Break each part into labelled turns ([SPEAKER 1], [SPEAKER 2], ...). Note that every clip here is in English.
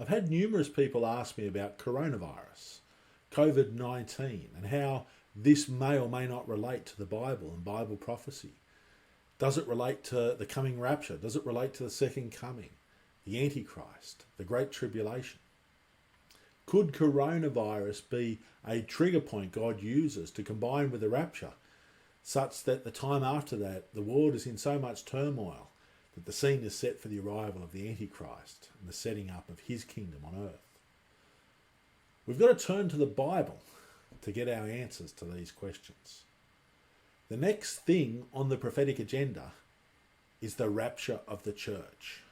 [SPEAKER 1] I've had numerous people ask me about coronavirus, COVID-19, and how this may or may not relate to the Bible and Bible prophecy. Does it relate to the coming rapture? Does it relate to the second coming, the Antichrist, the Great Tribulation? Could coronavirus be a trigger point God uses to combine with the rapture, such that the time after that the world is in so much turmoil that the scene is set for the arrival of the Antichrist and the setting up of his kingdom on earth? We've got to turn to the Bible to get our answers to these questions. The next thing on the prophetic agenda is the rapture of the church.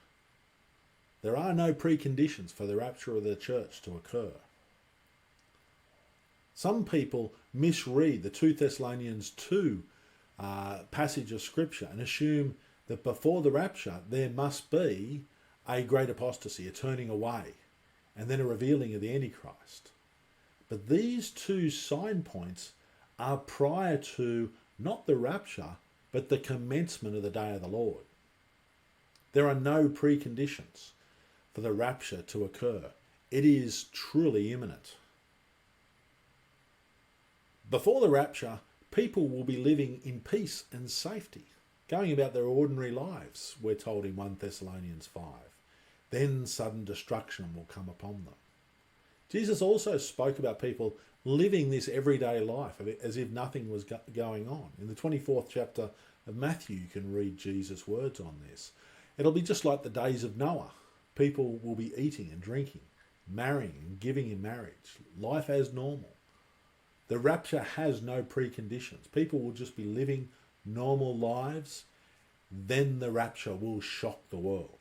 [SPEAKER 1] There are no preconditions for the rapture of the church to occur. Some people misread the 2 Thessalonians 2 passage of Scripture and assume that before the rapture there must be a great apostasy, a turning away, and then a revealing of the Antichrist. But these two sign points are prior to not the rapture, but the commencement of the day of the Lord. There are no preconditions for the rapture to occur. It is truly imminent. Before the rapture, people will be living in peace and safety, going about their ordinary lives, we're told in 1 Thessalonians 5. Then sudden destruction will come upon them. Jesus also spoke about people living this everyday life as if nothing was going on. In the 24th chapter of Matthew, you can read Jesus' words on this. It'll be just like the days of Noah. People will be eating and drinking, marrying and giving in marriage, life as normal. The rapture has no preconditions. People will just be living normal lives. Then the rapture will shock the world.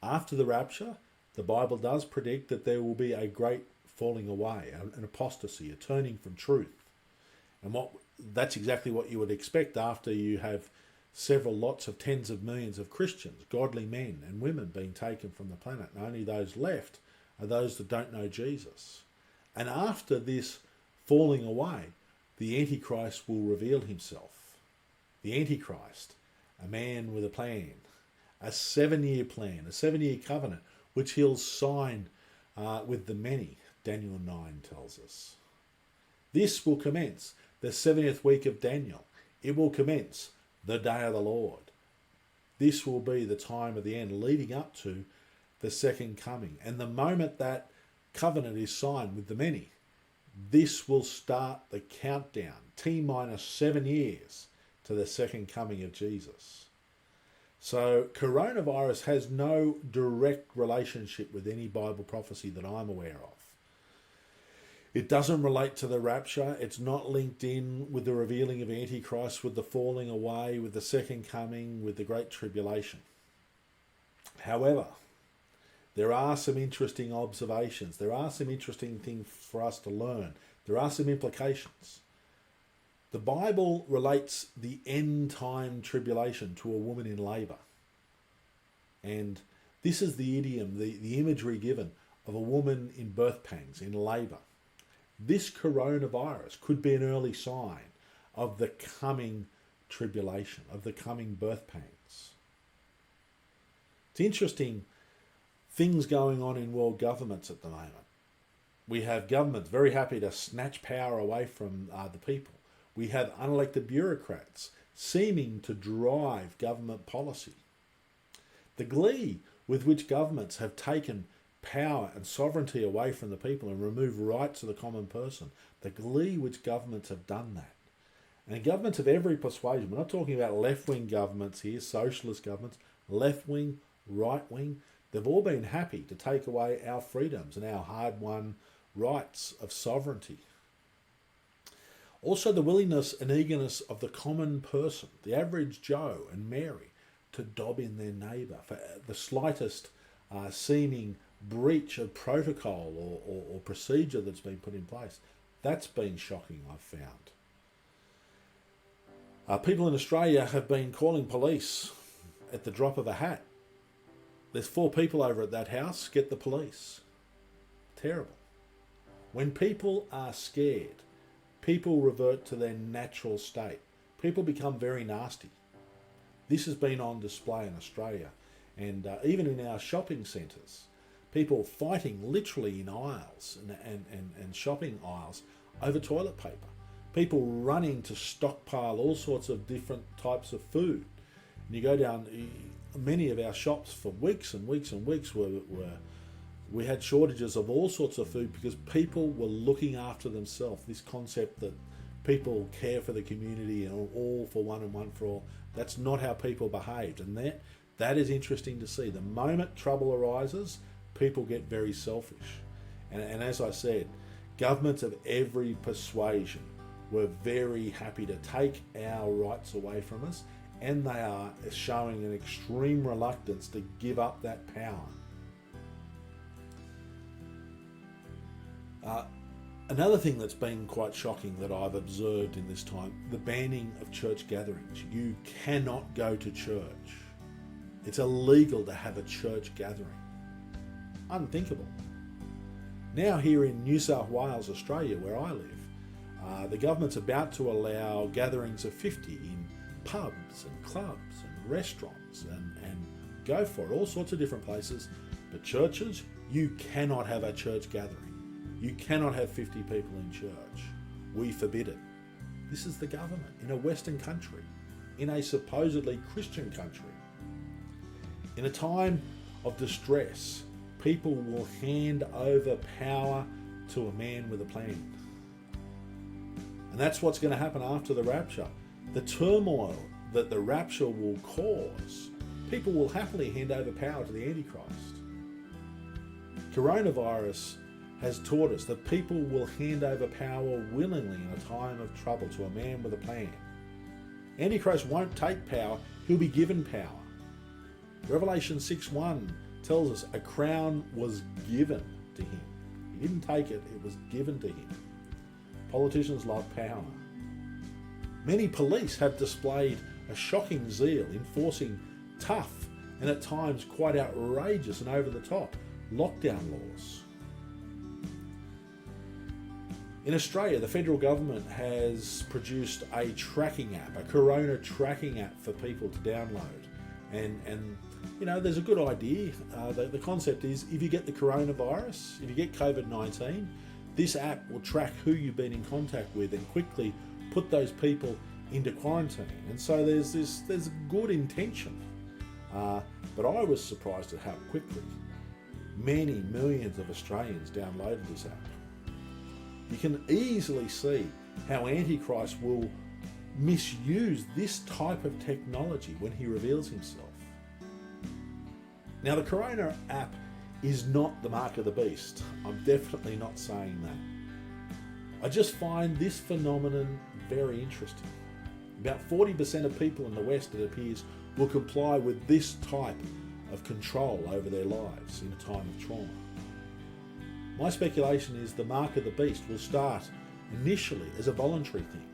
[SPEAKER 1] After the rapture, the Bible does predict that there will be a great falling away, an apostasy, a turning from truth. And that's exactly what you would expect after you have several lots of tens of millions of Christians, godly men and women being taken from the planet. And only those left are those that don't know Jesus. And after this falling away, the Antichrist will reveal himself. The Antichrist, a man with a plan, a 7-year plan, a 7-year covenant, which he'll sign with the many, Daniel 9 tells us. This will commence the 70th week of Daniel. It will commence the day of the Lord. This will be the time of the end, leading up to the second coming. And the moment that covenant is signed with the many, this will start the countdown, T-minus 7 years to the second coming of Jesus. So coronavirus has no direct relationship with any Bible prophecy that I'm aware of. It doesn't relate to the rapture. It's not linked in with the revealing of Antichrist, with the falling away, with the second coming, with the Great Tribulation. However, there are some interesting observations. There are some interesting things for us to learn. There are some implications. The Bible relates the end time tribulation to a woman in labour. And this is the idiom, the imagery given of a woman in birth pangs, in labour. This coronavirus could be an early sign of the coming tribulation, of the coming birth pangs. It's interesting things going on in world governments at the moment. We have governments very happy to snatch power away from the people. We have unelected bureaucrats seeming to drive government policy. The glee with which governments have taken power and sovereignty away from the people and removed rights of the common person, the glee which governments have done that. And governments of every persuasion, we're not talking about left-wing governments here, socialist governments, left-wing, right-wing, they've all been happy to take away our freedoms and our hard-won rights of sovereignty. Also the willingness and eagerness of the common person, the average Joe and Mary, to dob in their neighbour for the slightest seeming breach of protocol or procedure that's been put in place. That's been shocking, I've found. People in Australia have been calling police at the drop of a hat. There's 4 people over at that house, get the police. Terrible. When people are scared, people revert to their natural state. People become very nasty. This has been on display in Australia and even in our shopping centres. People fighting literally in aisles and shopping aisles over toilet paper. People running to stockpile all sorts of different types of food. And you go down many of our shops for weeks and weeks and weeks we had shortages of all sorts of food because people were looking after themselves. This concept that people care for the community and all for one and one for all, that's not how people behaved. And that is interesting to see. The moment trouble arises, people get very selfish. And as I said, governments of every persuasion were very happy to take our rights away from us, and they are showing an extreme reluctance to give up that power. Another thing that's been quite shocking that I've observed in this time, the banning of church gatherings. You cannot go to church. It's illegal to have a church gathering. Unthinkable. Now here in New South Wales, Australia, where I live, the government's about to allow gatherings of 50 in pubs and clubs and restaurants and go for it, all sorts of different places. But churches, you cannot have a church gathering. You cannot have 50 people in church. We forbid it. This is the government in a Western country, in a supposedly Christian country. In a time of distress, people will hand over power to a man with a plan. And that's what's going to happen after the rapture. The turmoil that the rapture will cause, people will happily hand over power to the Antichrist. Coronavirus has taught us that people will hand over power willingly in a time of trouble to a man with a plan. Antichrist won't take power, he'll be given power. Revelation 6:1 tells us a crown was given to him. He didn't take it, it was given to him. Politicians love power. Many police have displayed a shocking zeal enforcing tough and at times quite outrageous and over the top lockdown laws. In Australia, the federal government has produced a tracking app, a corona tracking app for people to download. And you know, there's a good idea. The concept is if you get the coronavirus, if you get COVID-19, this app will track who you've been in contact with and quickly put those people into quarantine. And so there's good intention. But I was surprised at how quickly many millions of Australians downloaded this app. You can easily see how Antichrist will misuse this type of technology when he reveals himself. Now, the Corona app is not the mark of the beast. I'm definitely not saying that. I just find this phenomenon very interesting. About 40% of people in the West, it appears, will comply with this type of control over their lives in a time of trauma. My speculation is the mark of the beast will start initially as a voluntary thing,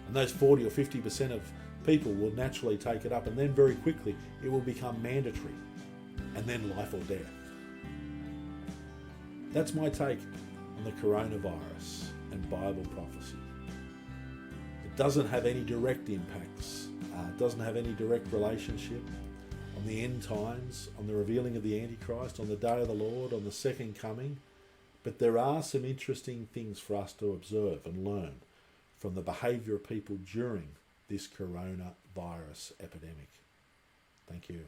[SPEAKER 1] and those 40 or 50% of people will naturally take it up, and then very quickly it will become mandatory, and then life or death. That's my take on the coronavirus and Bible prophecy. It doesn't have any direct impacts, it doesn't have any direct relationship on the end times, on the revealing of the Antichrist, on the day of the Lord, on the second coming. But there are some interesting things for us to observe and learn from the behaviour of people during this coronavirus epidemic. Thank you.